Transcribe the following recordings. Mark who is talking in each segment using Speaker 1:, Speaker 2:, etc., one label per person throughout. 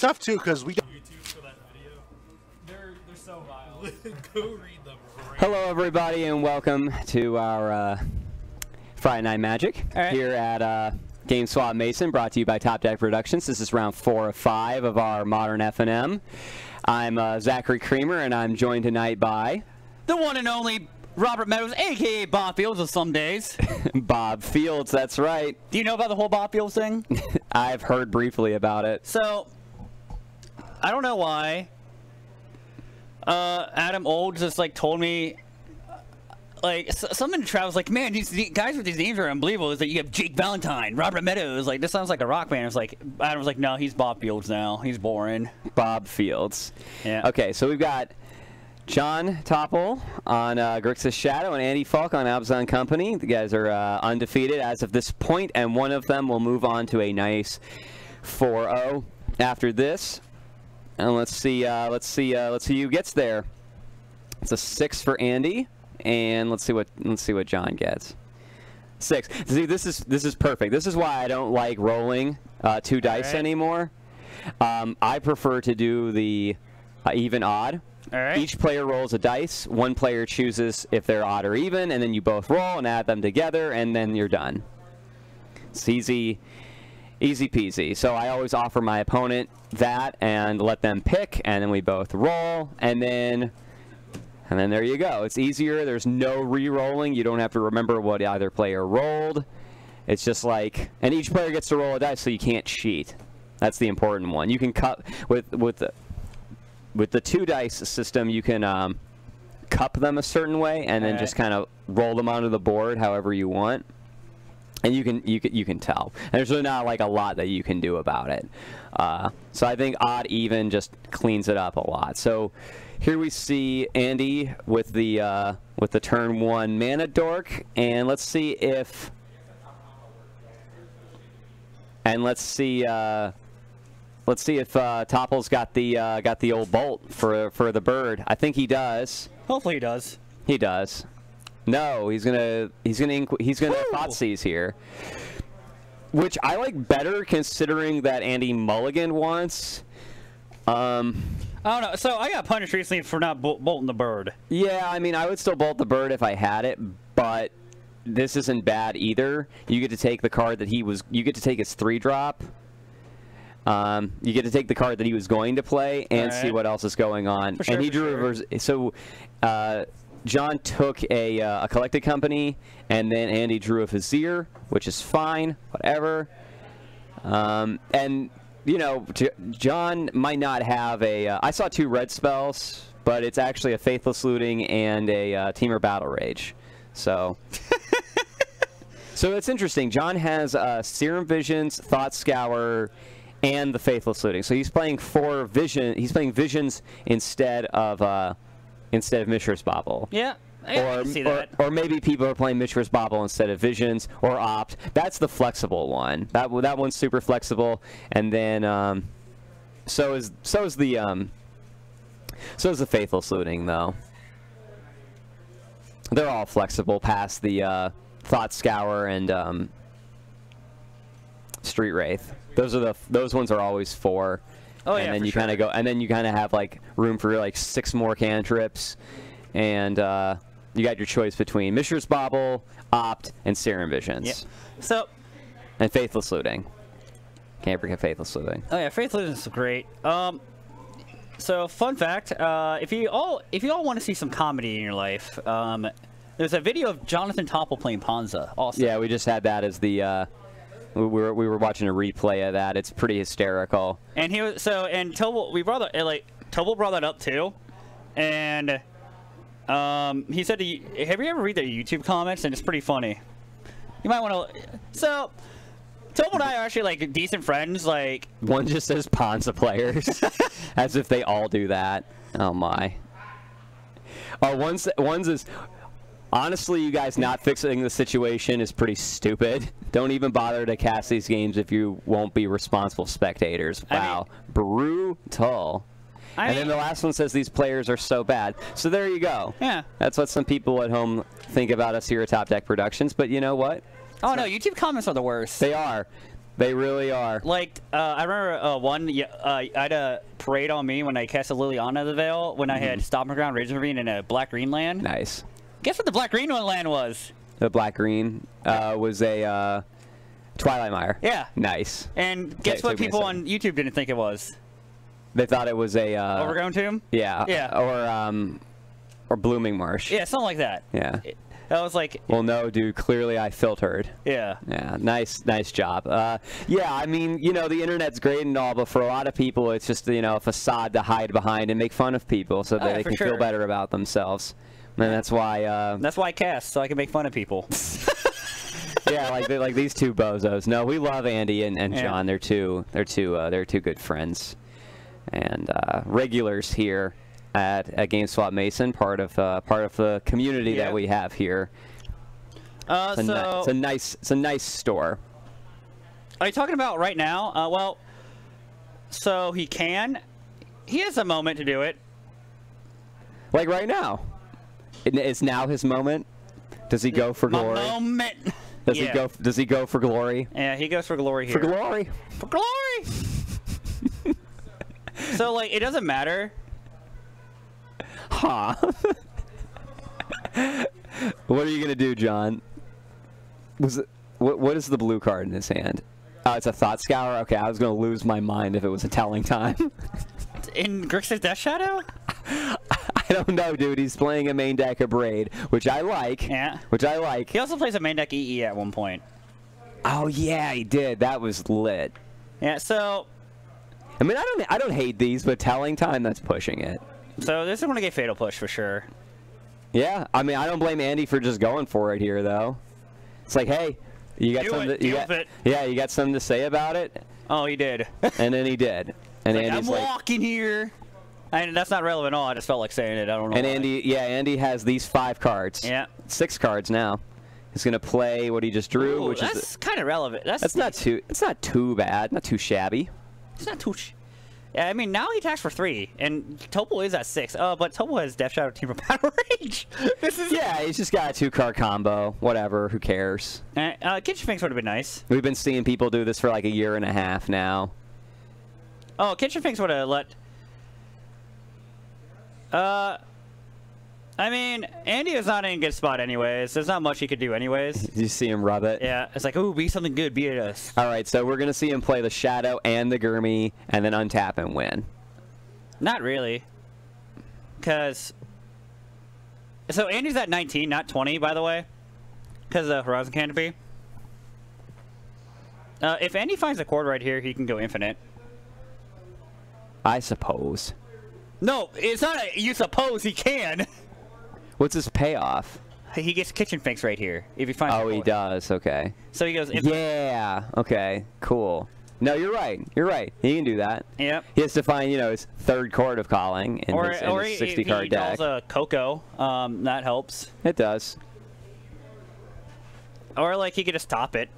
Speaker 1: stuff too, because we got
Speaker 2: YouTube for that video. They're so vile. Go read them.
Speaker 3: Hello, everybody, and welcome to our Friday Night Magic here at GameSwap Mason, brought to you by Top Deck Productions. This is round 4 of 5 of our Modern F&M. I'm Zachary Creamer, and I'm joined tonight by
Speaker 4: the one and only Robert Meadows, a.k.a. Bob Fields of some days.
Speaker 3: Bob Fields, that's right.
Speaker 4: Do you know about the whole Bob Fields thing?
Speaker 3: I've heard briefly about it.
Speaker 4: So, I don't know why. Adam Old just, like, told me, like, something in Travis, like, man, these guys with these names are unbelievable. It's like, you have Jake Valentine, Robert Meadows. Like, this sounds like a rock band. It's like, Adam was like, no, he's Bob Fields now. He's boring.
Speaker 3: Bob Fields.
Speaker 4: Yeah.
Speaker 3: Okay, so we've got John Tople on Grixis Shadow and Andy Falk on Abzan Company. The guys are undefeated as of this point, and one of them will move on to a nice 4-0 after this. And let's see who gets there. It's a 6 for Andy, and let's see what John gets. 6. See, this is perfect. This is why I don't like rolling 2 dice anymore. I prefer to do the even odd.
Speaker 4: All right.
Speaker 3: Each player rolls a dice. One player chooses if they're odd or even, and then you both roll and add them together, and then you're done. It's easy peasy. So I always offer my opponent that and let them pick, and then we both roll, and then there you go. It's easier. There's no re-rolling. You don't have to remember what either player rolled. It's just like, and each player gets to roll a dice, so you can't cheat. That's the important one. You can cut with the 2 dice system. You can cup them a certain way, and then just kind of roll them onto the board however you want. And you can tell. And there's really not like a lot that you can do about it. So I think odd even just cleans it up a lot. So here we see Andy with the turn 1 mana dork, and let's see if Topple's got the old bolt for the bird. I think he does.
Speaker 4: Hopefully he does.
Speaker 3: He does. No, he's gonna Thoughtseize here, which I like better considering that Andy mulliganed once.
Speaker 4: I don't know. So I got punished recently for not bolting the bird.
Speaker 3: Yeah, I mean, I would still bolt the bird if I had it, but this isn't bad either. You get to take the card that you get to take his 3-drop. You get to take the card that he was going to play and see what else is going on.
Speaker 4: For sure,
Speaker 3: and he drew reverse. So John took a collected company, and then Andy drew a Vizier, which is fine, whatever. And you know, John might not have a. I saw 2 red spells, but it's actually a Faithless Looting and a Teamer Battle Rage. So. So it's interesting. John has Serum Visions, Thought Scour, and the Faithless Looting. So he's playing 4 vision. He's playing visions instead of Mishra's Bauble.
Speaker 4: Yeah, I can see that.
Speaker 3: Or maybe people are playing Mishra's Bauble instead of visions or opt. That's the flexible one. That one's super flexible. And then so is the Faithless Looting though. They're all flexible past the Thought Scour and Street Wraith. Those ones are always 4.
Speaker 4: Oh, yeah,
Speaker 3: and then you kind of go, and then you kind of have like room for like 6 more cantrips, and you got your choice between Mishra's Bauble, Opt, and Serum Visions.
Speaker 4: Yeah. So.
Speaker 3: And Faithless Looting. Can't forget Faithless Looting.
Speaker 4: Oh yeah, Faithless Looting is great. So fun fact: if you all want to see some comedy in your life, there's a video of Jonathan Tople playing Ponza. Also.
Speaker 3: Yeah, we just had that as the. We were watching a replay of that. It's pretty hysterical.
Speaker 4: And he was Tople. Tople brought that up too, and he said, "Have you ever read their YouTube comments?" And it's pretty funny. You might want to. So Tople and I are actually like decent friends. Like
Speaker 3: one just says Ponza players, as if they all do that. Oh my. Oh, one's is. Honestly, you guys not fixing the situation is pretty stupid. Don't even bother to cast these games if you won't be responsible spectators. Wow. Brutal. And then the last one says these players are so bad. So there you go.
Speaker 4: Yeah.
Speaker 3: That's what some people at home think about us here at Top Deck Productions. But you know what?
Speaker 4: Oh, no, YouTube comments are the worst.
Speaker 3: They are. They really are.
Speaker 4: Like, I remember one, I had a parade on me when I cast a Liliana of the Veil when I had Stomping Ground, Rage Ravine, and a black-green land.
Speaker 3: Nice.
Speaker 4: Guess what the black-green land was?
Speaker 3: The black-green was a Twilight Mire.
Speaker 4: Yeah.
Speaker 3: Nice.
Speaker 4: And guess what people on YouTube didn't think it was?
Speaker 3: They thought it was a...
Speaker 4: Overgrown Tomb?
Speaker 3: Yeah.
Speaker 4: Yeah.
Speaker 3: Or Blooming Marsh.
Speaker 4: Yeah, something like that.
Speaker 3: Yeah.
Speaker 4: I was like...
Speaker 3: Well, no, dude. Clearly, I filtered.
Speaker 4: Yeah.
Speaker 3: Yeah. Nice job. Yeah, I mean, you know, the internet's great and all, but for a lot of people, it's just, you know, a facade to hide behind and make fun of people so that they can feel better about themselves. And that's why...
Speaker 4: that's why I cast, so I can make fun of people.
Speaker 3: Yeah, like these two bozos. No, we love Andy and John. They're two good friends and regulars here at GameSwap Mason, part of the community that we have here. It's a nice store.
Speaker 4: Are you talking about right now? Well, so he has a moment to do it.
Speaker 3: Like right now, it's now his moment. Does he go for glory?
Speaker 4: My moment.
Speaker 3: Does he go for glory?
Speaker 4: Yeah, he goes for glory here.
Speaker 3: For glory.
Speaker 4: For glory. So like, it doesn't matter.
Speaker 3: Huh. What are you gonna do, John? What is the blue card in his hand? Oh, it's a Thought Scour? Okay, I was gonna lose my mind if it was a Telling Time.
Speaker 4: In Grixis Death Shadow?
Speaker 3: I don't know, dude. He's playing a main deck of Braid, which I like.
Speaker 4: Yeah.
Speaker 3: Which I like.
Speaker 4: He also plays a main deck EE at one point.
Speaker 3: Oh yeah, he did. That was lit.
Speaker 4: Yeah, so
Speaker 3: I mean, I don't hate these, but Telling Time, that's pushing it.
Speaker 4: So this is going to get Fatal Push for sure.
Speaker 3: Yeah, I mean, I don't blame Andy for just going for it here, though. It's like, hey, you got you got something to say about it?
Speaker 4: Oh, he did.
Speaker 3: And then he did. And
Speaker 4: like,
Speaker 3: Andy's
Speaker 4: I'm walking here. That's not relevant at all. I just felt like saying it. I don't know.
Speaker 3: And
Speaker 4: why.
Speaker 3: Andy has these 5 cards.
Speaker 4: Yeah.
Speaker 3: 6 cards now. He's gonna play what he just drew, which
Speaker 4: is kind of relevant.
Speaker 3: That's not too. It's not too bad. Not too shabby.
Speaker 4: It's not too. Yeah, I mean, now he attacks for 3, and Tople is at 6. But Tople has Death Shadow Team of Battle Rage.
Speaker 3: Yeah, he's just got a 2-card combo. Whatever, who cares?
Speaker 4: Kitchen Finks would have been nice.
Speaker 3: We've been seeing people do this for like a year and a half now.
Speaker 4: Oh, Kitchen Finks would have let... I mean, Andy is not in a good spot anyways. There's not much he could do anyways.
Speaker 3: You see him rub it?
Speaker 4: Yeah, it's like, ooh, be something good, be us.
Speaker 3: All right, so we're going to see him play the Shadow and the Gurmy, and then untap and win.
Speaker 4: Not really. Because... So Andy's at 19, not 20, by the way. Because of Horizon Canopy. If Andy finds a chord right here, he can go infinite.
Speaker 3: I suppose.
Speaker 4: No, it's not you suppose he can.
Speaker 3: What's his payoff?
Speaker 4: He gets Kitchen Finks right here if he finds.
Speaker 3: Oh, he does. Okay.
Speaker 4: So he goes.
Speaker 3: Yeah. Okay. Cool. No, you're right. You're right. He can do that.
Speaker 4: Yep.
Speaker 3: He has to find, you know, his 3rd card of calling in his 60-card deck.
Speaker 4: Or he calls a Coco. That helps.
Speaker 3: It does.
Speaker 4: Or like he could just top it.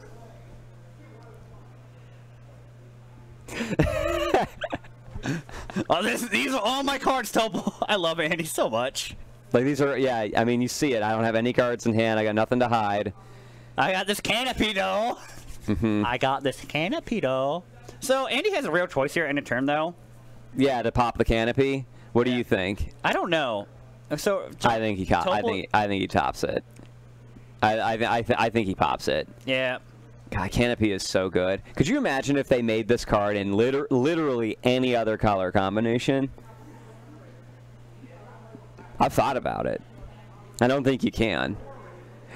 Speaker 4: Oh, these are all my cards, Tople. I love Andy so much.
Speaker 3: Like these are, yeah. I mean, you see it. I don't have any cards in hand. I got nothing to hide.
Speaker 4: I got this canopy though. I got this canopy though. So Andy has a real choice here in a turn though.
Speaker 3: Yeah, to pop the canopy. What do you think?
Speaker 4: I don't know. So
Speaker 3: I think he I think he tops it. I think he pops it.
Speaker 4: Yeah.
Speaker 3: God, Canopy is so good. Could you imagine if they made this card in literally any other color combination? I've thought about it. I don't think you can.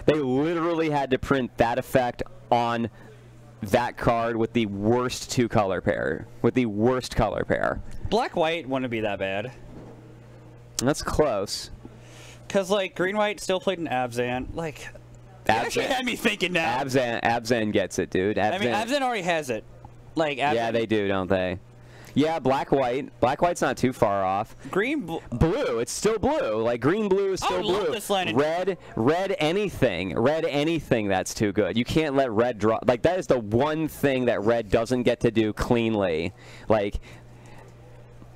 Speaker 3: They literally had to print that effect on that card with the worst 2-color pair. With the worst color pair.
Speaker 4: Black-white wouldn't be that bad.
Speaker 3: That's close.
Speaker 4: Because, like, green-white still played in Abzan. Like... That actually had me thinking now.
Speaker 3: Abzan gets it, dude.
Speaker 4: I mean, Abzan already has it. Like, Abzan.
Speaker 3: Yeah, they do, don't they? Yeah, black-white. Black-white's not too far off. Blue. It's still blue. Like, green-blue is still blue.
Speaker 4: Love this line.
Speaker 3: Red anything. Red anything that's too good. You can't let red draw. Like, that is the one thing that red doesn't get to do cleanly. Like...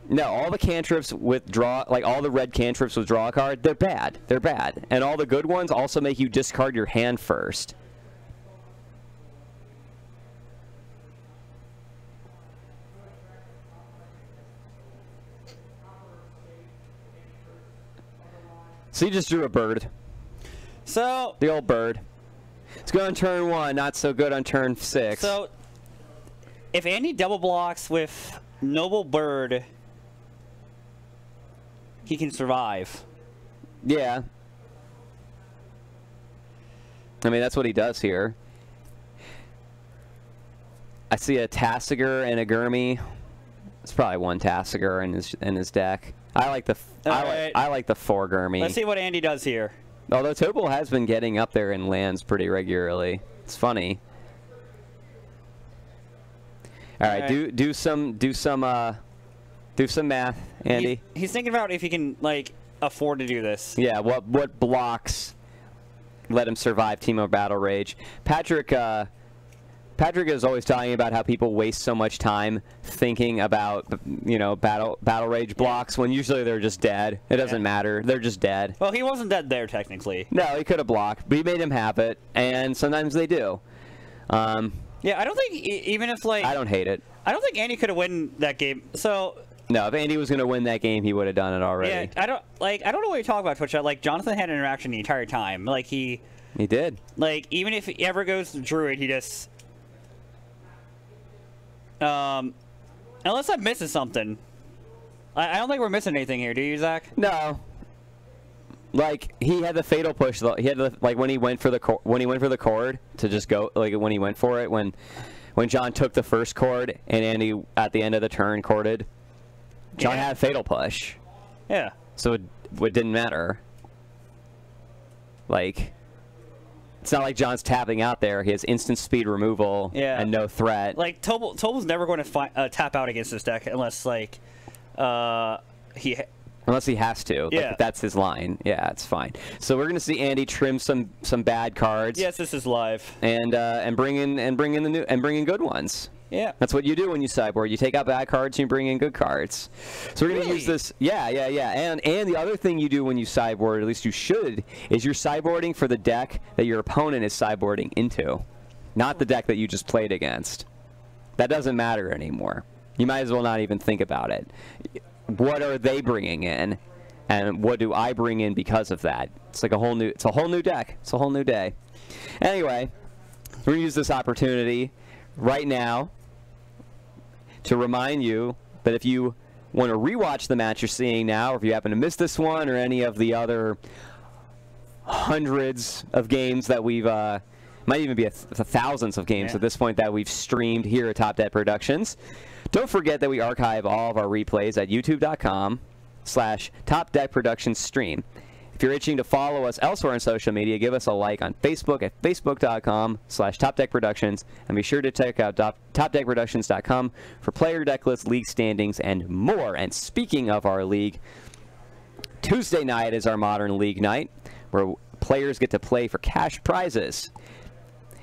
Speaker 3: No, all the cantrips with draw, like all the red cantrips with draw a card, they're bad. They're bad. And all the good ones also make you discard your hand first. So you just drew a bird.
Speaker 4: So
Speaker 3: The old bird. It's good on turn 1, not so good on turn 6.
Speaker 4: So if Andy double blocks with Noble Bird, he can survive.
Speaker 3: Yeah. I mean, that's what he does here. I see a Tasigur and a Gurmy. It's probably one Tasigur in his deck. I like the I like the 4 Gurmy.
Speaker 4: Let's see what Andy does here.
Speaker 3: Although Tople has been getting up there in lands pretty regularly. It's funny. All right, do some math, Andy.
Speaker 4: He's thinking about if he can like afford to do this.
Speaker 3: Yeah, what blocks let him survive Teemo Battle Rage? Patrick is always talking about how people waste so much time thinking about, you know, battle rage blocks when usually they're just dead. It doesn't matter. They're just dead.
Speaker 4: Well, he wasn't dead there technically.
Speaker 3: No, he could have blocked, but he made him have it, and sometimes they do.
Speaker 4: Yeah, I don't think even if like
Speaker 3: I don't hate it.
Speaker 4: I don't think Andy could have won that game. So
Speaker 3: no, if Andy was going to win that game, he would have done it already.
Speaker 4: yeah, I don't know what you're talking about, Twitch. Like Jonathan had an interaction the entire time. Like he
Speaker 3: did.
Speaker 4: Like even if he ever goes to Druid, he just unless I'm missing something. I don't think we're missing anything here, do you, Zach?
Speaker 3: No. Like he had the fatal push though. He had the, like when he went for the cord to just go, like when he went for it when John took the first cord and Andy at the end of the turn corded. John had fatal push.
Speaker 4: Yeah.
Speaker 3: So it didn't matter. Like it's not like John's tapping out there. He has instant speed removal and no threat.
Speaker 4: Like Tople's never going to tap out against this deck unless like
Speaker 3: unless he has to.
Speaker 4: Yeah.
Speaker 3: Like, if that's his line. Yeah, it's fine. So we're gonna see Andy trim some bad cards.
Speaker 4: Yes, this is live.
Speaker 3: And bring in good ones.
Speaker 4: Yeah.
Speaker 3: That's what you do when you sideboard. You take out bad cards and you bring in good cards. So we're gonna use this. Yeah. And the other thing you do when you sideboard, at least you should, is you're sideboarding for the deck that your opponent is sideboarding into, not the deck that you just played against. That doesn't matter anymore. You might as well not even think about it. What are they bringing in, and what do I bring in because of that? It's like a whole new deck. It's a whole new day. Anyway, we're gonna use this opportunity right now to remind you that if you want to rewatch the match you're seeing now, or if you happen to miss this one or any of the other hundreds of games that we've might even be thousands of games at this point that we've streamed here at Top Deck Productions. Don't forget that we archive all of our replays at youtube.com/TopDeckProductionsStream. If you're itching to follow us elsewhere on social media, give us a like on Facebook at facebook.com/TopDeckProductions, and be sure to check out TopDeckProductions.com for player deck lists, league standings, and more. And speaking of our league, Tuesday night is our Modern League night, where players get to play for cash prizes.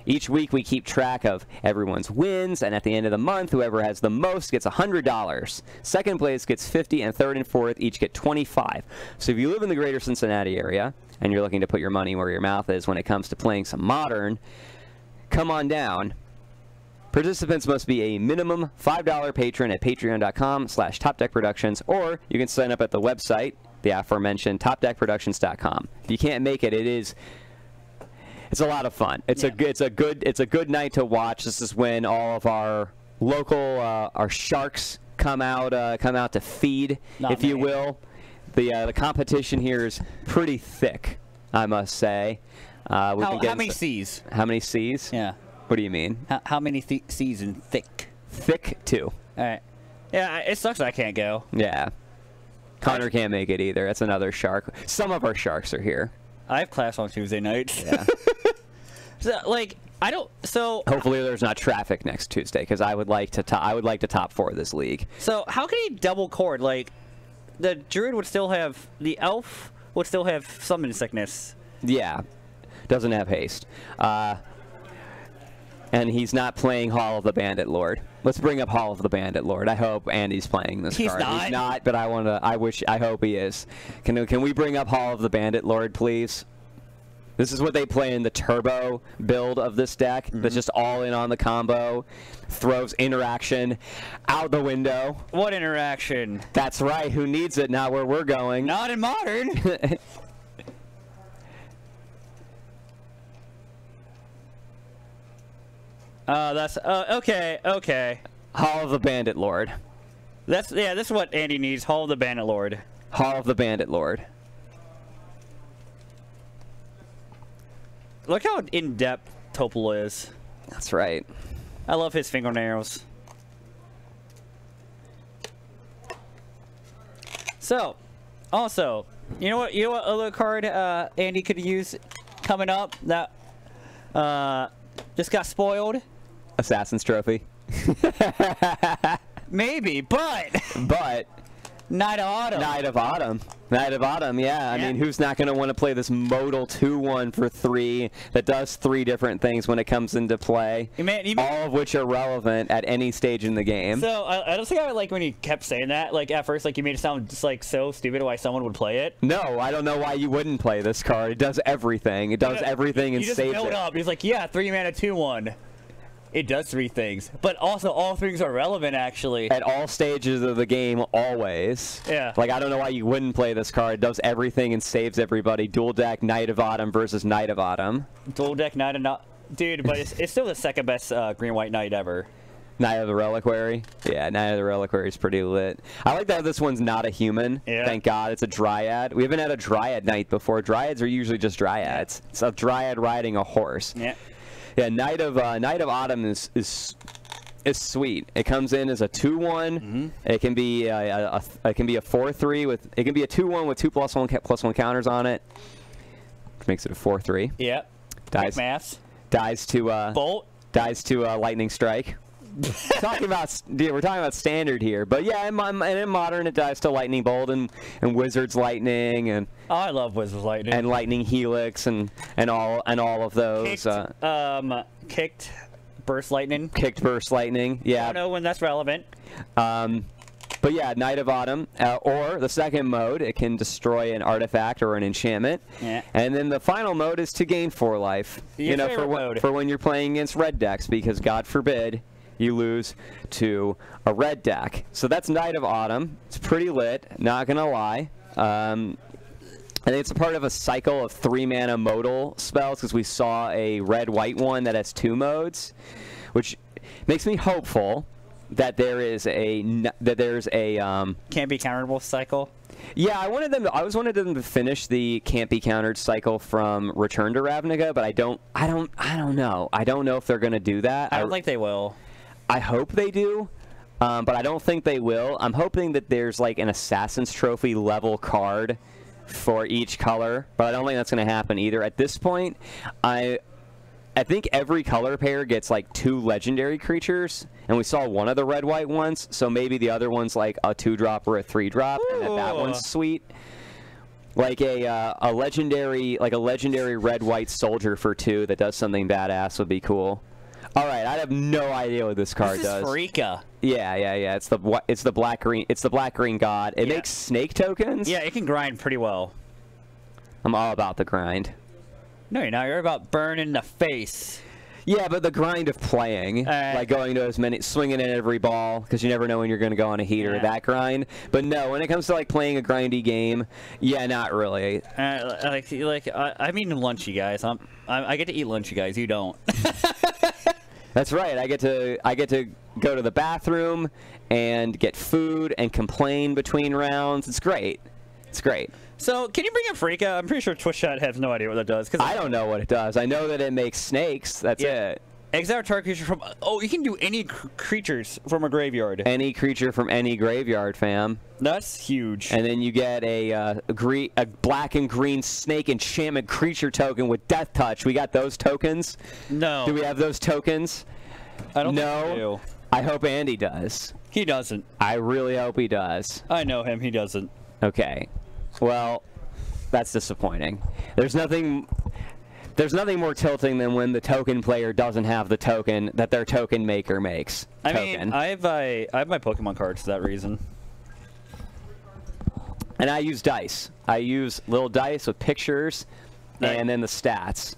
Speaker 3: Each week we keep track of everyone's wins, and at the end of the month, whoever has the most gets $100. Second place gets $50, and third and fourth each get $25. So if you live in the Greater Cincinnati area, and you're looking to put your money where your mouth is when it comes to playing some Modern, come on down. Participants must be a minimum $5 patron at patreon.com/TopDeckProductions, or you can sign up at the website, the aforementioned TopDeckProductions.com. If you can't make it, it's a lot of fun. It's a good night to watch. This is when all of our local our sharks come out to feed, if you will. The competition here is pretty thick, I must say.
Speaker 4: How many C's?
Speaker 3: How many C's?
Speaker 4: Yeah.
Speaker 3: What do you mean?
Speaker 4: How many C's in thick?
Speaker 3: Thick 2.
Speaker 4: All right. Yeah, it sucks that I can't go.
Speaker 3: Yeah. Connor can't make it either. That's another shark. Some of our sharks are here.
Speaker 4: I have class on Tuesday nights.
Speaker 3: Yeah.
Speaker 4: So, like,
Speaker 3: hopefully there's not traffic next Tuesday, because I would like to top 4 this league.
Speaker 4: So how can he double cord? Like, the druid would still have, the elf would still have summon sickness.
Speaker 3: Yeah, doesn't have haste, and he's not playing Hall of the Bandit Lord. Let's bring up Hall of the Bandit Lord. I hope Andy's playing this card. He's not, but I hope he is. Can we bring up Hall of the Bandit Lord, please? This is what they play in the turbo build of this deck. That's just all in on the combo. Throws interaction out the window.
Speaker 4: What interaction?
Speaker 3: That's right. Who needs it? Not where we're going.
Speaker 4: Not in Modern. That's okay. Okay.
Speaker 3: Hall of the Bandit Lord.
Speaker 4: This is what Andy needs. Hall of the Bandit Lord.
Speaker 3: Hall of the Bandit Lord.
Speaker 4: Look how in-depth Tople is.
Speaker 3: That's right.
Speaker 4: I love his fingernails. So, also, you know what other card Andy could use coming up that just got spoiled?
Speaker 3: Assassin's Trophy.
Speaker 4: Maybe, but Knight of Autumn.
Speaker 3: Knight of Autumn. Knight of Autumn, yeah. I mean, who's not going to want to play this modal 2-1 for 3 that does 3 different things when it comes into play, all of which are relevant at any stage in the game.
Speaker 4: So, I don't think I like when you kept saying that. Like, at first, like, you made it sound just, like, so stupid why someone would play it.
Speaker 3: No, I don't know why you wouldn't play this card. It does everything. It does everything and saves it.
Speaker 4: You just build up. He's like, yeah, 3 mana 2-1. It does 3 things, but also all things are relevant, actually.
Speaker 3: At all stages of the game, always.
Speaker 4: Yeah.
Speaker 3: Like, I don't know why you wouldn't play this card. It does everything and saves everybody. Dual deck Knight of Autumn versus Knight of Autumn.
Speaker 4: Dual deck Knight of Autumn. Dude, but it's still the second best green-white Knight ever.
Speaker 3: Knight of the Reliquary? Yeah, Knight of the Reliquary is pretty lit. I like that this one's not a human. Yeah. Thank God. It's a Dryad. We haven't had a Dryad Knight before. Dryads are usually just Dryads. It's a Dryad riding a horse.
Speaker 4: Yeah.
Speaker 3: Yeah, Knight of Autumn is sweet. It comes in as a 2-1. It can be a 4-3 with it can be a 2-1 with 2+1 counters on it, which makes it a 4-3.
Speaker 4: Yeah.
Speaker 3: Dies.
Speaker 4: Maths.
Speaker 3: Dies to
Speaker 4: Bolt.
Speaker 3: Dies to Lightning Strike. We're talking about standard here, but yeah, in modern it dies to Lightning Bolt and Wizard's Lightning and.
Speaker 4: Oh, I love Wizard's Lightning.
Speaker 3: And Lightning Helix and all of those.
Speaker 4: Kicked Burst Lightning.
Speaker 3: Kicked Burst Lightning. Yeah.
Speaker 4: I don't know when that's relevant.
Speaker 3: But yeah, Knight of Autumn, or the second mode, it can destroy an artifact or an enchantment.
Speaker 4: Yeah.
Speaker 3: And then the final mode is to gain 4 life. For when you're playing against red decks, because God forbid you lose to a red deck. So that's Knight of Autumn. It's pretty lit, not gonna lie. I think it's a part of a cycle of 3 mana modal spells, because we saw a red-white one that has 2 modes, which makes me hopeful that there's a
Speaker 4: can't be counterable cycle.
Speaker 3: Yeah, I wanted them to finish the can't be countered cycle from Return to Ravnica, but I don't know. I don't know if they're gonna do that.
Speaker 4: I don't think they will.
Speaker 3: I hope they do, but I don't think they will. I'm hoping that there's like an Assassin's Trophy level card for each color, but I don't think that's going to happen either. At this point, I think every color pair gets like 2 legendary creatures, and we saw one of the red-white ones, so maybe the other one's like a 2-drop or a 3-drop, and that one's sweet. Like a legendary red-white soldier for 2 that does something badass would be cool. All right, I have no idea what this card does.
Speaker 4: This is Freaka.
Speaker 3: Yeah. It's the black green god. It makes snake tokens.
Speaker 4: Yeah, it can grind pretty well.
Speaker 3: I'm all about the grind.
Speaker 4: No, you're not. You're about burning the face.
Speaker 3: Yeah, but the grind of playing, like going to as many, swinging in every ball, because you never know when you're going to go on a heater. That grind. But no, when it comes to like playing a grindy game, yeah, not really.
Speaker 4: I'm eating lunch, you guys. I get to eat lunch, you guys. You don't.
Speaker 3: That's right. I get to go to the bathroom and get food and complain between rounds. It's great. It's great.
Speaker 4: So, can you bring up Freaka? I'm pretty sure Twitch chat has no idea what that does.
Speaker 3: I don't know what it does. I know that it makes snakes. That's it.
Speaker 4: Exile target creature from... Oh, you can do any creatures from a graveyard.
Speaker 3: Any creature from any graveyard, fam.
Speaker 4: That's huge.
Speaker 3: And then you get a black and green snake enchantment creature token with Death Touch. We got those tokens?
Speaker 4: No.
Speaker 3: Do we have those tokens?
Speaker 4: I don't think we do.
Speaker 3: I hope Andy does.
Speaker 4: He doesn't.
Speaker 3: I really hope he does.
Speaker 4: I know him. He doesn't.
Speaker 3: Okay. Well, that's disappointing. There's nothing more tilting than when the token player doesn't have the token that their token maker makes.
Speaker 4: I mean, I have my Pokemon cards for that reason.
Speaker 3: And I use dice. I use little dice with pictures and then the stats.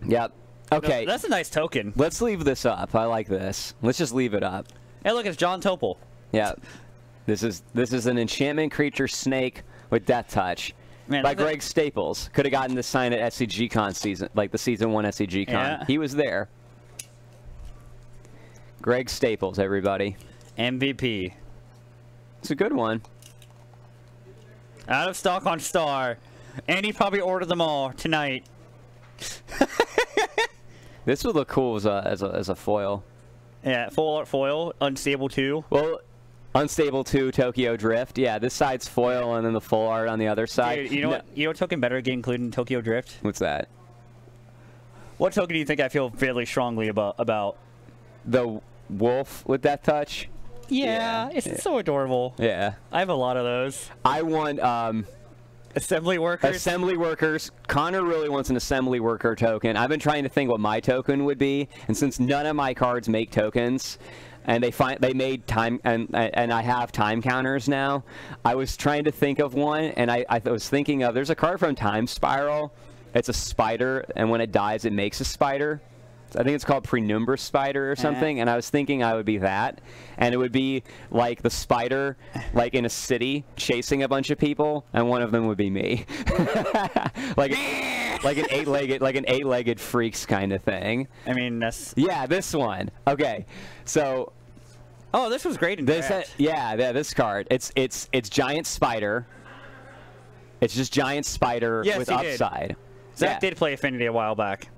Speaker 3: Yep. Okay.
Speaker 4: No, that's a nice token.
Speaker 3: Let's leave this up. I like this. Let's just leave it up.
Speaker 4: Hey, look, it's John Tople.
Speaker 3: Yeah. This is an enchantment creature snake with Death Touch.
Speaker 4: Man,
Speaker 3: by Greg Staples. Could have gotten this sign at SCG Con season, like the season 1 SCG Con.
Speaker 4: Yeah.
Speaker 3: He was there. Greg Staples, everybody.
Speaker 4: MVP.
Speaker 3: It's a good one.
Speaker 4: Out of stock on Star. And he probably ordered them all tonight.
Speaker 3: This would look cool as a foil.
Speaker 4: Yeah, full art foil, unstable 2.
Speaker 3: Well, unstable 2, Tokyo Drift. Yeah, this side's foil and then the full art on the other side.
Speaker 4: Dude, you know what? You know what token better get included in Tokyo Drift?
Speaker 3: What's that?
Speaker 4: What token do you think I feel fairly strongly about?
Speaker 3: The wolf with Death Touch?
Speaker 4: Yeah, it's so adorable.
Speaker 3: Yeah.
Speaker 4: I have a lot of those.
Speaker 3: I want
Speaker 4: assembly workers.
Speaker 3: Assembly workers. Connor really wants an assembly worker token. I've been trying to think what my token would be, and since none of my cards make tokens, and they made time, and I have time counters now, I was trying to think of one, and I was thinking of, there's a card from Time Spiral. It's a spider, and when it dies, it makes a spider. I think it's called Penumbra Spider or something, and I was thinking I would be that, and it would be like the spider, like in a city, chasing a bunch of people, and one of them would be me, like an eight-legged freaks kind of thing.
Speaker 4: I mean, that's
Speaker 3: this one. Okay, so
Speaker 4: this was great in
Speaker 3: this
Speaker 4: draft.
Speaker 3: this card. It's giant spider. It's just giant spider with upside.
Speaker 4: Zach did play Affinity a while back.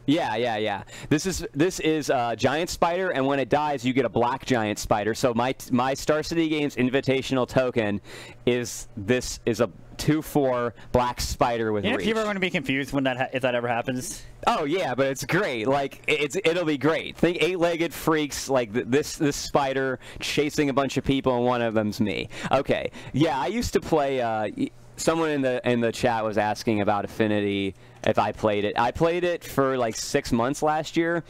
Speaker 3: Yeah. This is giant spider, and when it dies, you get a black giant spider. So my Star City Games invitational token is a 2/4 black spider with reach.
Speaker 4: People are going to be confused when if that ever happens.
Speaker 3: Oh yeah, but it's great. Like it'll be great. Think eight-legged freaks like this spider chasing a bunch of people, and one of them's me. Okay. Yeah, I used to play. Someone in the chat was asking about Affinity, if I played it. I played it for like 6 months last year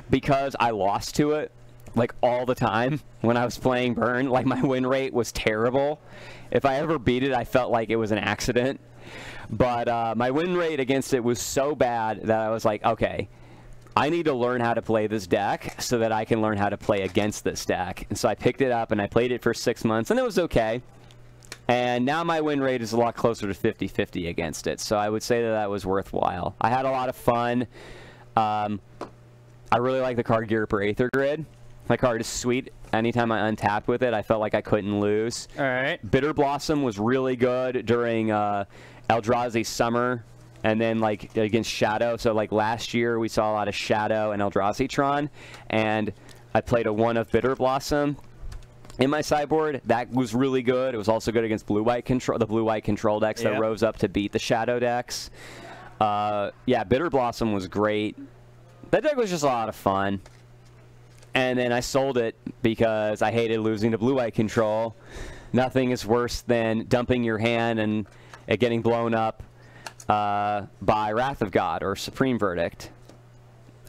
Speaker 3: because I lost to it like all the time when I was playing Burn. Like my win rate was terrible. If I ever beat it, I felt like it was an accident. But my win rate against it was so bad that I was like, okay, I need to learn how to play this deck so that I can learn how to play against this deck. And so I picked it up and I played it for 6 months, and it was okay. And now my win rate is a lot closer to 50-50 against it. So I would say that was worthwhile. I had a lot of fun. I really like the card Gear for Aether Grid. My card is sweet. Anytime I untapped with it, I felt like I couldn't lose.
Speaker 4: All right.
Speaker 3: Bitter Blossom was really good during Eldrazi Summer and then like against Shadow. So like last year we saw a lot of Shadow and Eldrazi-tron, and I played a 1 of Bitter Blossom in my sideboard. That was really good. It was also good against blue-white control, the blue-white control decks that rose up to beat the Shadow decks. Yeah, Bitter Blossom was great. That deck was just a lot of fun. And then I sold it because I hated losing to blue-white control. Nothing is worse than dumping your hand and it getting blown up by Wrath of God or Supreme Verdict.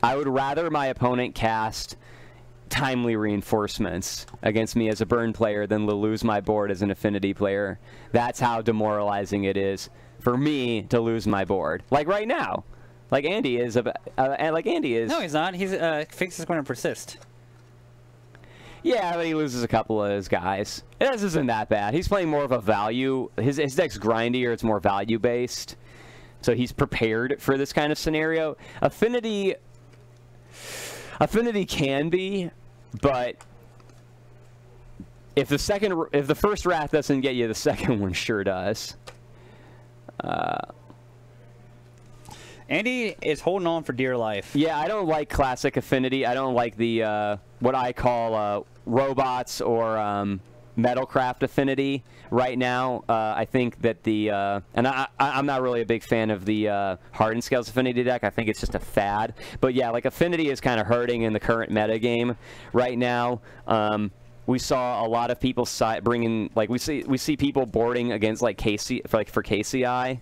Speaker 3: I would rather my opponent cast timely reinforcements against me as a burn player than to lose my board as an affinity player. That's how demoralizing it is for me to lose my board. Like right now. Like Andy is. No,
Speaker 4: he's not. He's Fix is going to persist.
Speaker 3: Yeah, but he loses a couple of his guys. This isn't that bad. He's playing more of a value. His deck's grindier. It's more value-based. So he's prepared for this kind of scenario. Affinity can be, but if the first Wrath doesn't get you, the second one sure does.
Speaker 4: Andy is holding on for dear life.
Speaker 3: Yeah, I don't like classic Affinity. I don't like the what I call robots or Metalcraft Affinity right now. I think that and I'm not really a big fan of the Hardened Scales Affinity deck. I think it's just a fad. But yeah, like Affinity is kind of hurting in the current meta game right now. We saw a lot of people bringing, like we see people boarding against like for KCI,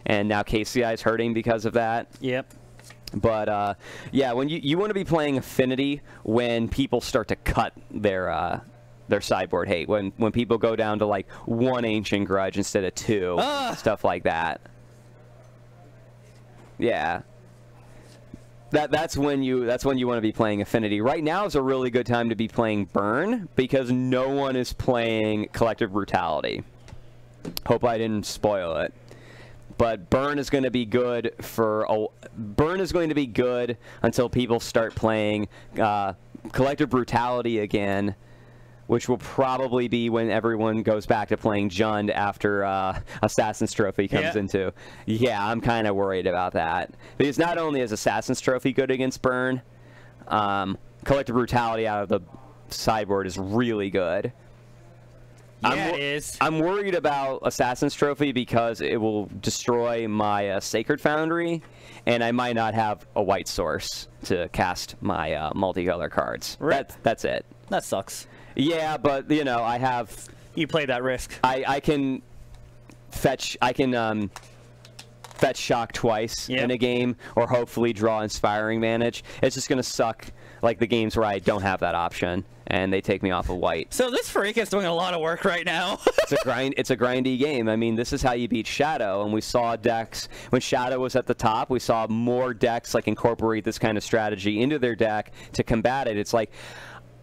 Speaker 3: and now KCI is hurting because of that.
Speaker 4: Yep.
Speaker 3: But yeah, when you want to be playing Affinity when people start to cut their sideboard hate, when people go down to like 1 Ancient Grudge instead of 2, stuff like that. Yeah. That's when you want to be playing Affinity. Right now is a really good time to be playing Burn because no one is playing Collective Brutality. Hope I didn't spoil it. But burn is going to be good until people start playing collective brutality again, which will probably be when everyone goes back to playing Jund after Assassin's Trophy comes into. Yeah, I'm kind of worried about that. Because not only is Assassin's Trophy good against burn, collective brutality out of the sideboard is really good.
Speaker 4: Yeah, it is.
Speaker 3: I'm worried about Assassin's Trophy because it will destroy my Sacred Foundry, and I might not have a white source to cast my multicolor cards.
Speaker 4: Right.
Speaker 3: That's it.
Speaker 4: That sucks.
Speaker 3: Yeah, but you know, I have.
Speaker 4: You play that risk.
Speaker 3: I can fetch. I can fetch shock twice in a game, or hopefully draw Inspiring Manage. It's just gonna suck, like the games where I don't have that option and they take me off of white.
Speaker 4: So this freak is doing a lot of work right now.
Speaker 3: It's a grindy game. I mean, this is how you beat Shadow, and we saw decks when Shadow was at the top. We saw more decks like incorporate this kind of strategy into their deck to combat it. It's like,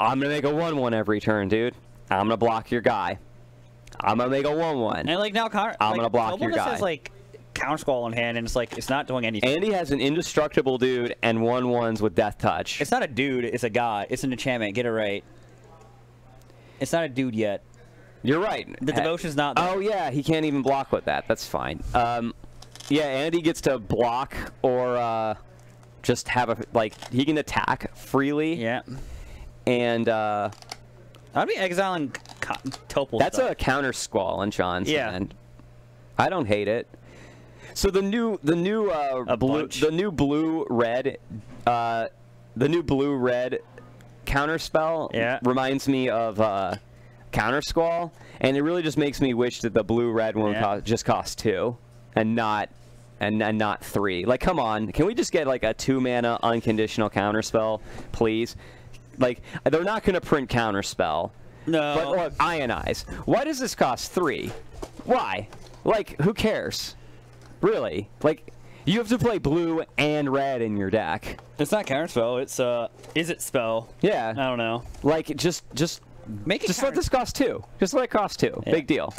Speaker 3: I'm gonna make a 1/1 every turn, dude. I'm gonna block your guy. I'm gonna make a 1/1.
Speaker 4: And like now,
Speaker 3: I'm gonna block your guy.
Speaker 4: Has like Counter Squall in hand, and it's like it's not doing anything.
Speaker 3: Andy has an indestructible dude and 1/1s with Death Touch.
Speaker 4: It's not a dude. It's a guy. It's an enchantment. Get it right. It's not a dude yet.
Speaker 3: You're right.
Speaker 4: The devotion's not there.
Speaker 3: Oh yeah, he can't even block with that. That's fine. Yeah, Andy gets to block or just have a he can attack freely.
Speaker 4: Yeah.
Speaker 3: And
Speaker 4: I'd be exiling Tople.
Speaker 3: That's a counter squall on John's hand. I don't hate it. So the new blue red counter spell reminds me of counter squall, and it really just makes me wish that the blue red one just cost 2 and not 3. Like, come on, can we just get like a 2-mana unconditional counter spell, please? Like, they're not going to print counter spell.
Speaker 4: No.
Speaker 3: But look, Ionize. Why does this cost 3? Why? Like, who cares? Really? Like, you have to play blue and red in your deck.
Speaker 4: It's not counter spell. It's is it spell?
Speaker 3: Yeah.
Speaker 4: I don't know.
Speaker 3: Like, just
Speaker 4: make it.
Speaker 3: Just let this cost 2. Just let it cost 2. Yeah. Big deal.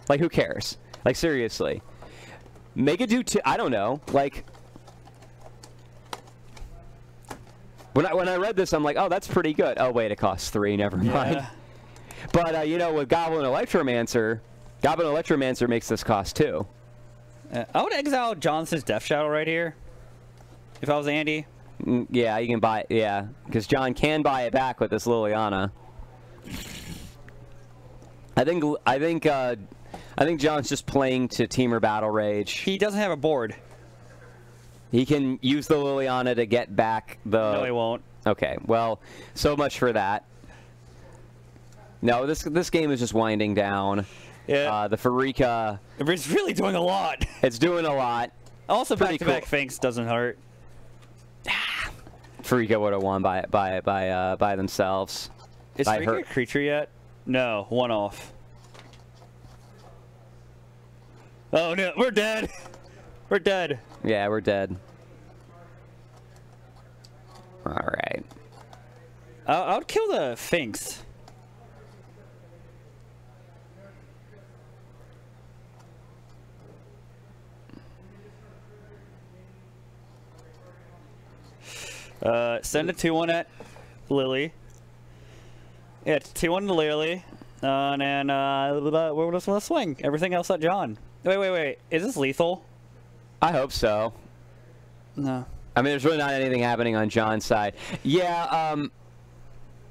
Speaker 3: Like, who cares? Like, seriously. Make it do 2. I don't know. Like, when I read this, I'm like, oh, that's pretty good. Oh wait, it costs 3. Never mind. But you know, with Goblin Electromancer makes this cost 2.
Speaker 4: I would exile Johnson's Death Shadow right here. If I was Andy.
Speaker 3: Yeah, you can buy it. Yeah, because John can buy it back with this Liliana. I think John's just playing to Teamer Battle Rage.
Speaker 4: He doesn't have a board.
Speaker 3: He can use the Liliana to get back the...
Speaker 4: No, he won't.
Speaker 3: Okay, well, so much for that. No, this game is just winding down.
Speaker 4: Yeah.
Speaker 3: The Farika...
Speaker 4: It's really doing a lot.
Speaker 3: It's doing a lot.
Speaker 4: Also, back-to-back Finks doesn't hurt.
Speaker 3: Farika would have won by themselves.
Speaker 4: Is Farika a creature yet? No, 1 off. Oh, no, we're dead. We're dead.
Speaker 3: Yeah, we're dead. All right.
Speaker 4: I would kill the Finks. Send a 2-1 at Lily. Yeah, it's 2-1 to Lily. And then we're just gonna swing. Everything else at John. Wait. Is this lethal?
Speaker 3: I hope so.
Speaker 4: No.
Speaker 3: I mean, there's really not anything happening on John's side. Yeah,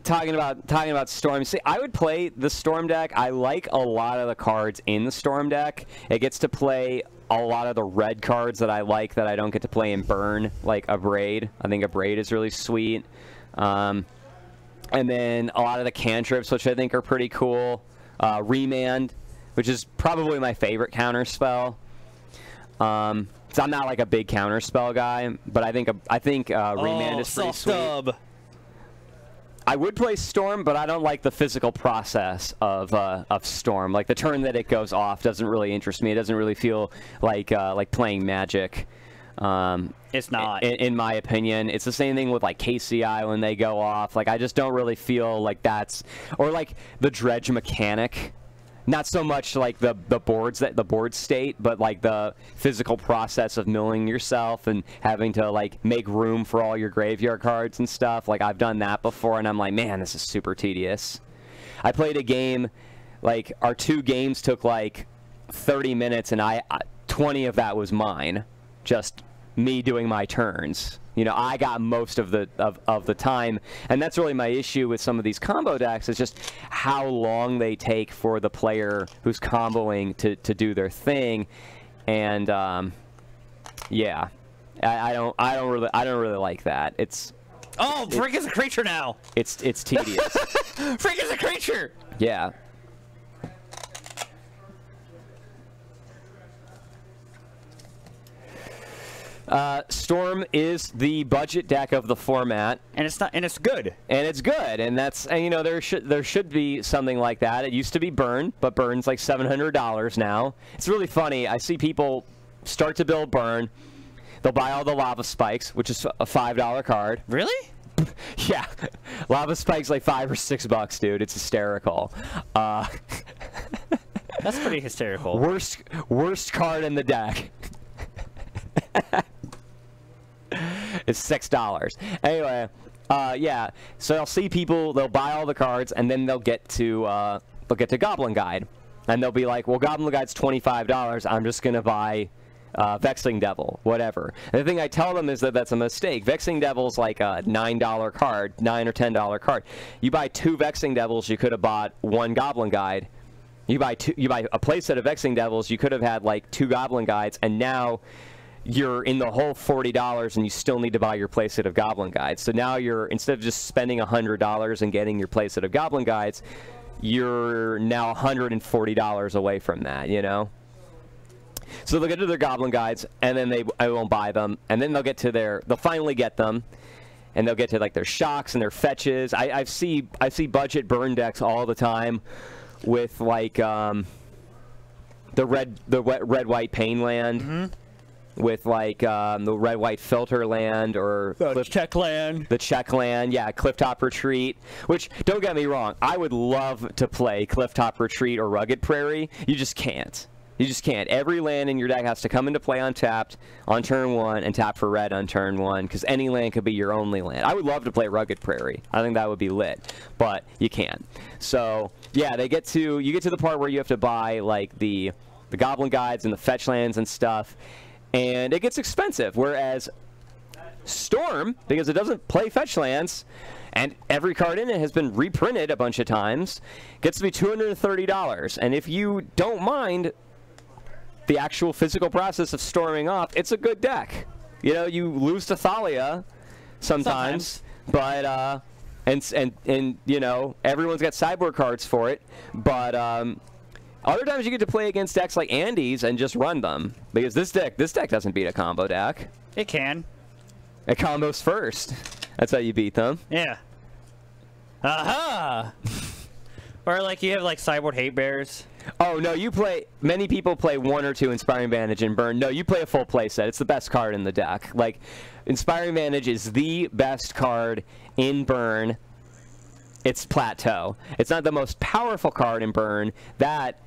Speaker 3: talking about Storm. See, I would play the Storm deck. I like a lot of the cards in the Storm deck. It gets to play a lot of the red cards that I like that I don't get to play in Burn, like Abrade. I think Abrade is really sweet. And then a lot of the cantrips, which I think are pretty cool. Remand, which is probably my favorite counter spell. So I'm not like a big counter spell guy, but I think Remand is pretty sweet.
Speaker 4: Dub.
Speaker 3: I would play Storm, but I don't like the physical process of Storm. Like the turn that it goes off doesn't really interest me. It doesn't really feel like playing Magic.
Speaker 4: It's not.
Speaker 3: In my opinion, it's the same thing with like KCI when they go off. Like I just don't really feel like that's, or like the dredge mechanic not so much like the board state, but like the physical process of milling yourself and having to like make room for all your graveyard cards and stuff. Like I've done that before, and I'm like, man, this is super tedious. I played a game, like our 2 games took like 30 minutes, and 20 of that was mine, just me doing my turns. You know, I got most of the time, and that's really my issue with some of these combo decks, is just how long they take for the player who's comboing to do their thing, and yeah, I don't really like that.
Speaker 4: Frick is a creature now.
Speaker 3: It's tedious.
Speaker 4: Frick is a creature.
Speaker 3: Yeah. Storm is the budget deck of the format,
Speaker 4: and it's good.
Speaker 3: And that's, and you know, there should be something like that. It used to be Burn, but Burn's like $700 now. It's really funny. I see people start to build Burn. They'll buy all the Lava Spikes, which is a $5 card.
Speaker 4: Really?
Speaker 3: Yeah, Lava Spike's like $5 or $6, dude. It's hysterical.
Speaker 4: That's pretty hysterical.
Speaker 3: Worst card in the deck. It's $6. Anyway, yeah. So I'll see people. They'll buy all the cards, and then they'll get to Goblin Guide, and they'll be like, "Well, Goblin Guide's $25. I'm just gonna buy Vexing Devil, whatever." And the thing I tell them is that that's a mistake. Vexing Devil's like a $9 card, $9 or $10 card. You buy 2 Vexing Devils, you could have bought 1 Goblin Guide. You buy a playset of Vexing Devils, you could have had like 2 Goblin Guides, and now you're in the whole $40, and you still need to buy your playset of Goblin Guides. So now you're, instead of just spending $100 and getting your playset of Goblin Guides, you're now $140 away from that, you know? So they'll get to their Goblin Guides, and then I won't buy them, and then they'll finally get them, and they'll get to like their shocks and their fetches. I see budget burn decks all the time with like the red-white Pain Land.
Speaker 4: Mm-hmm.
Speaker 3: With like the red-white filter land, or
Speaker 4: the check land. The
Speaker 3: check land, yeah, Clifftop Retreat. Which, don't get me wrong, I would love to play Clifftop Retreat or Rugged Prairie. You just can't. You just can't. Every land in your deck has to come into play untapped on turn 1 and tap for red on turn 1, because any land could be your only land. I would love to play Rugged Prairie. I think that would be lit, but you can't. So yeah, you get to the part where you have to buy like the Goblin Guides and the fetch lands and stuff. And it gets expensive, whereas Storm, because it doesn't play fetch lands, and every card in it has been reprinted a bunch of times, gets to be $230. And if you don't mind the actual physical process of storming off, it's a good deck. You know, you lose to Thalia sometimes. But and you know, everyone's got sideboard cards for it, but other times you get to play against decks like Andy's and just run them, because this deck doesn't beat a combo deck.
Speaker 4: It can.
Speaker 3: It combos first. That's how you beat them.
Speaker 4: Yeah. Aha! Or like you have like sideboard hate bears.
Speaker 3: Oh no, many people play 1 or 2 Inspiring Vantage and Burn. No, you play a full playset. It's the best card in the deck. Like, Inspiring Vantage is the best card in Burn. It's Plateau. It's not the most powerful card in Burn. That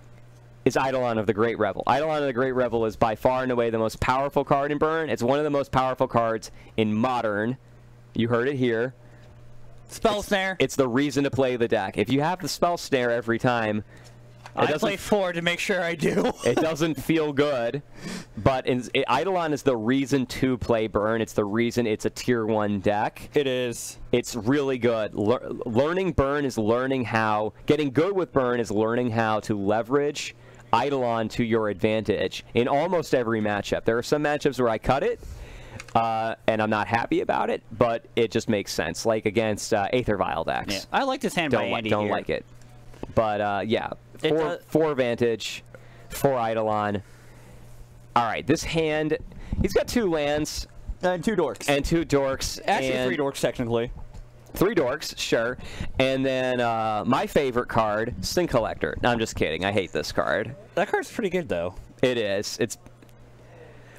Speaker 3: is Eidolon of the Great Revel. Eidolon of the Great Revel is by far and away the most powerful card in Burn. It's one of the most powerful cards in Modern. You heard it here.
Speaker 4: Spell Snare.
Speaker 3: It's the reason to play the deck. If you have the Spell Snare every time,
Speaker 4: I play 4 to make sure I do.
Speaker 3: It doesn't feel good, but Eidolon is the reason to play Burn. It's the reason it's a tier 1 deck.
Speaker 4: It is.
Speaker 3: It's really good. Learning Burn is learning how... Getting good with Burn is learning how to leverage Eidolon to your advantage in almost every matchup. There are some matchups where I cut it, and I'm not happy about it, but it just makes sense. Like against Aether Vial decks.
Speaker 4: Yeah. I like this hand by Andy
Speaker 3: Don't
Speaker 4: here.
Speaker 3: like it. But, yeah. 4 Vantage, 4 Eidolon. All right, this hand, he's got 2 lands.
Speaker 4: And 2 dorks.
Speaker 3: And 2 dorks.
Speaker 4: Actually, 3 dorks, technically.
Speaker 3: 3 dorks, sure. And then my favorite card, Sin Collector. No, I'm just kidding. I hate this card.
Speaker 4: That card's pretty good, though.
Speaker 3: It is.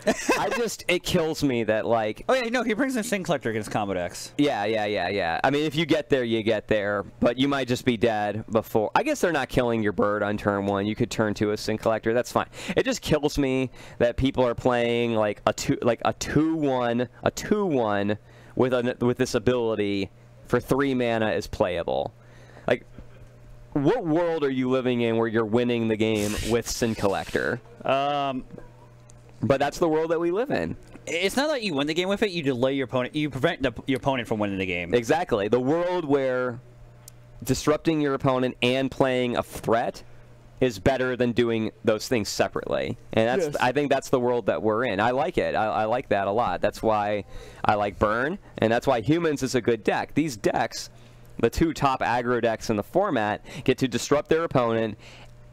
Speaker 3: it kills me that, like...
Speaker 4: Oh, yeah, no, he brings in Sin Collector against Combo Decks.
Speaker 3: Yeah. I mean, if you get there, you get there, but you might just be dead before... I guess they're not killing your bird on turn 1. You could turn 2 a Sin Collector. That's fine. It just kills me that people are playing, like, a 2-1 with this ability for 3 mana is playable. Like, what world are you living in where you're winning the game with Sin Collector? But that's the world that we live in.
Speaker 4: It's not that you win the game with it, you delay your opponent, you prevent your opponent from winning the game.
Speaker 3: Exactly. The world where disrupting your opponent and playing a threat is better than doing those things separately. And that's, yes. I think that's the world that we're in. I like it. I like that a lot. That's why I like Burn, and that's why Humans is a good deck. These decks, the 2 top aggro decks in the format, get to disrupt their opponent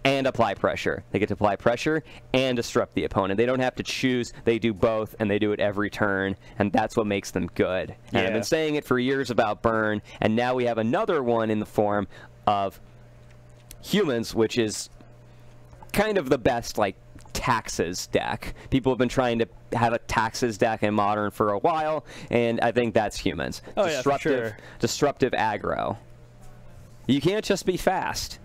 Speaker 3: and apply pressure. They get to apply pressure and disrupt the opponent. They don't have to choose. They do both, and they do it every turn, and that's what makes them good. And I've been saying it for years about Burn, and now we have another one in the form of Humans, which is kind of the best, like, taxes deck. People have been trying to have a taxes deck in Modern for a while, and I think that's Humans.
Speaker 4: Oh, disruptive,
Speaker 3: disruptive aggro. You can't just be fast.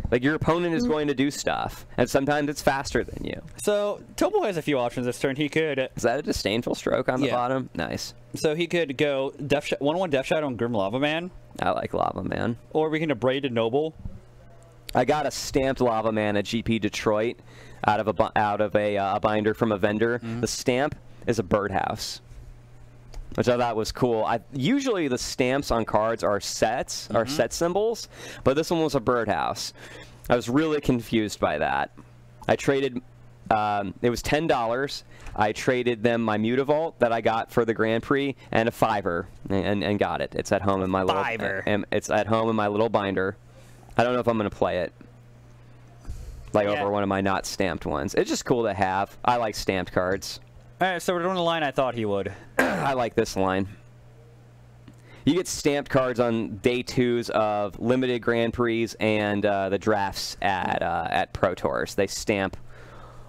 Speaker 3: Like, your opponent is going to do stuff, and sometimes it's faster than you.
Speaker 4: So, Tople has a few options this turn. He could...
Speaker 3: Is that a Disdainful Stroke on the bottom? Nice.
Speaker 4: So, he could go 1/1 Death Shadow on Grim Lava Man.
Speaker 3: I like Lava Man.
Speaker 4: Or we can Abrade Noble.
Speaker 3: I got a stamped Lava Man at GP Detroit out of a binder from a vendor. The stamp is a birdhouse, which I thought was cool. Usually the stamps on cards are sets, are set symbols, but this one was a birdhouse. I was really confused by that. I traded, it was $10. I traded them my Mutavault that I got for the Grand Prix and a $5 and got it. It's at home in my little it's at home in my little binder. I don't know if I'm going to play it. Like over one of my not stamped ones. It's just cool to have. I like stamped cards.
Speaker 4: All right, so we're doing the line I thought he would.
Speaker 3: I like this line. You get stamped cards on day 2s of limited Grand Prix and the drafts at Pro Tours. They stamp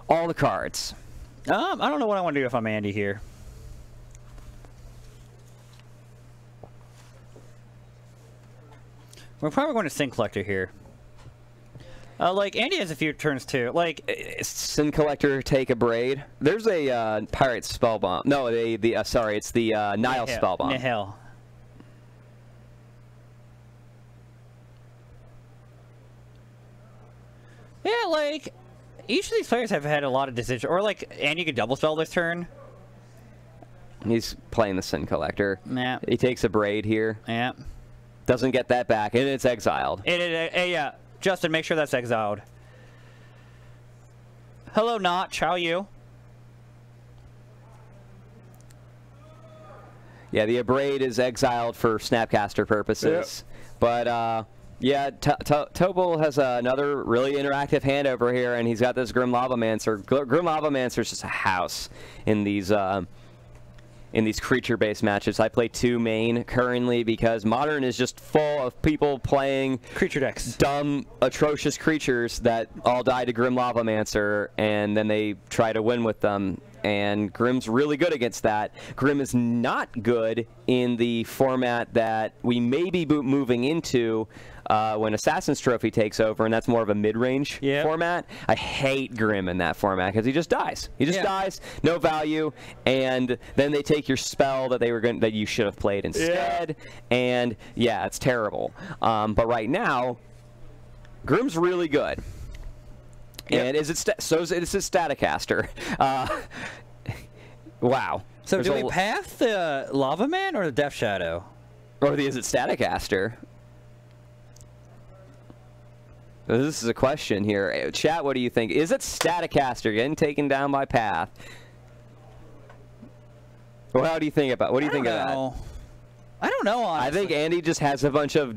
Speaker 3: all the cards.
Speaker 4: I don't know what I want to do if I'm Andy here. We're probably going to Sin Collector here. Like, Andy has a few turns, too. Like,
Speaker 3: Sin Collector, take a Braid. There's a Pirate Spellbomb. No, sorry, it's the Nihil Spellbomb.
Speaker 4: Nihil. Yeah, like, each of these players have had a lot of decisions. Or, like, Andy could double spell this turn.
Speaker 3: He's playing the Sin Collector.
Speaker 4: Yeah.
Speaker 3: He takes a Braid here.
Speaker 4: Yeah.
Speaker 3: Doesn't get that back, and it's exiled.
Speaker 4: Yeah. Justin, make sure that's exiled. Hello, Notch. How are you?
Speaker 3: Yeah, the Abrade is exiled for Snapcaster purposes. Yep. But, yeah, Tople has another really interactive hand over here, and he's got this Grim Lavamancer. Grim Lavamancer is just a house in these creature-based matches. I play 2 main currently because Modern is just full of people playing
Speaker 4: creature decks,
Speaker 3: dumb, atrocious creatures that all die to Grim Lavamancer, and then they try to win with them. And Grim's really good against that. Grim is not good in the format that we may be moving into when Assassin's Trophy takes over, and that's more of a mid-range format. I hate Grim in that format because he just dies. He just dies, no value, and then they take your spell that that you should have played instead, and yeah, it's terrible. But right now, Grim's really good. Yep. And it's a Staticaster. Wow.
Speaker 4: So do we path the Lava Man or the Death Shadow?
Speaker 3: Or is it Staticaster? This is a question here. Chat, what do you think? Is it Staticaster getting taken down by path? Well, how do you think about? What do you think of that?
Speaker 4: I don't know. Honestly.
Speaker 3: I think Andy just has a bunch of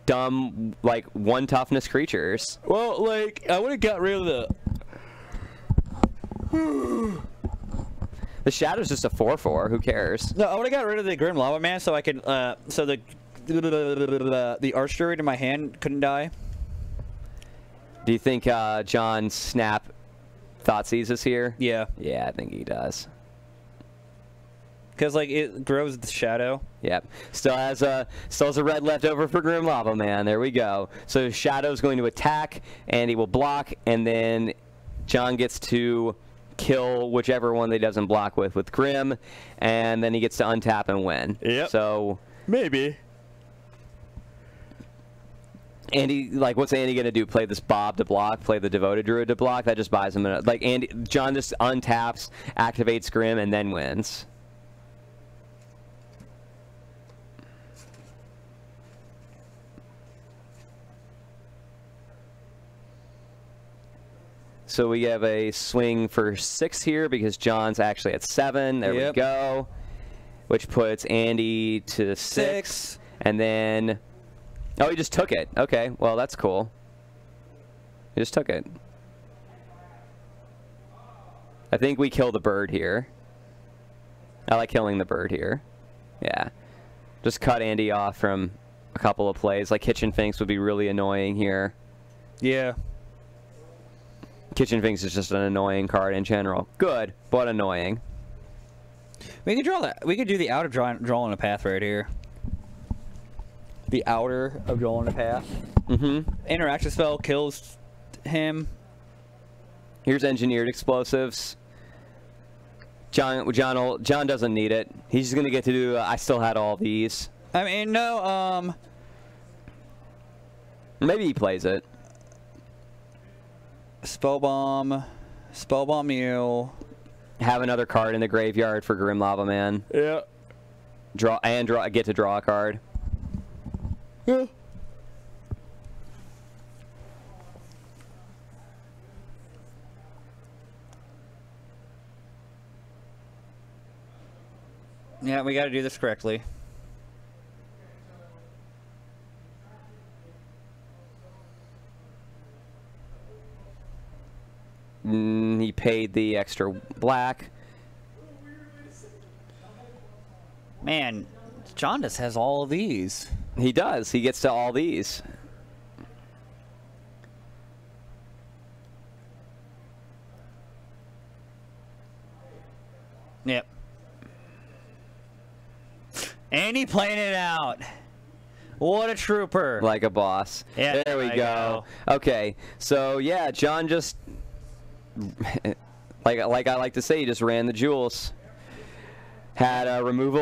Speaker 3: dumb, like, 1 toughness creatures.
Speaker 4: Well, like, I would have got rid of
Speaker 3: the Shadow's just a 4/4. Who cares?
Speaker 4: No, I would have got rid of the Grim Lava Man so I could, so the Archdruid in my hand couldn't die.
Speaker 3: Do you think John Snap Thoughtseize is here?
Speaker 4: Yeah.
Speaker 3: Yeah, I think he does.
Speaker 4: Because, like, it grows the shadow.
Speaker 3: Yep. Still has a red left over for Grim Lava Man. There we go. So Shadow's going to attack, and he will block, and then John gets to kill whichever one that he doesn't block with Grim, and then he gets to untap and win.
Speaker 4: Yep.
Speaker 3: So
Speaker 4: maybe.
Speaker 3: Andy, like, what's Andy gonna do? Play this Bob to block? Play the Devoted Druid to block? That just buys him like John just untaps, activates Grim, and then wins. So we have a swing for 6 here because John's actually at 7. There we go. Which puts Andy to 6. And then... Oh, he just took it. Okay, well, that's cool. He just took it. I think we kill the bird here. I like killing the bird here. Yeah. Just cut Andy off from a couple of plays. Like Kitchen Finks would be really annoying here.
Speaker 4: Yeah.
Speaker 3: Kitchen Finks is just an annoying card in general. Good, but annoying.
Speaker 4: We could draw that. We could do the outer drawing a path right here. The outer of drawing a path.
Speaker 3: Mm-hmm.
Speaker 4: Interaction spell kills him.
Speaker 3: Here's engineered explosives. John doesn't need it. He's just gonna get to do. I still had all these.
Speaker 4: I mean, no.
Speaker 3: Maybe he plays it.
Speaker 4: Spellbomb you.
Speaker 3: Have another card in the graveyard for Grim Lava Man.
Speaker 4: Yeah.
Speaker 3: Get to draw a card.
Speaker 4: Yeah. Yeah, we got to do this correctly.
Speaker 3: He paid the extra black.
Speaker 4: Man, John just has all of these.
Speaker 3: He does. He gets to all these.
Speaker 4: Yep. And he playing it out. What a trooper.
Speaker 3: Like a boss.
Speaker 4: Yeah,
Speaker 3: there we go. Okay. So, yeah, John just... like I like to say, he just ran the jewels. Had a removal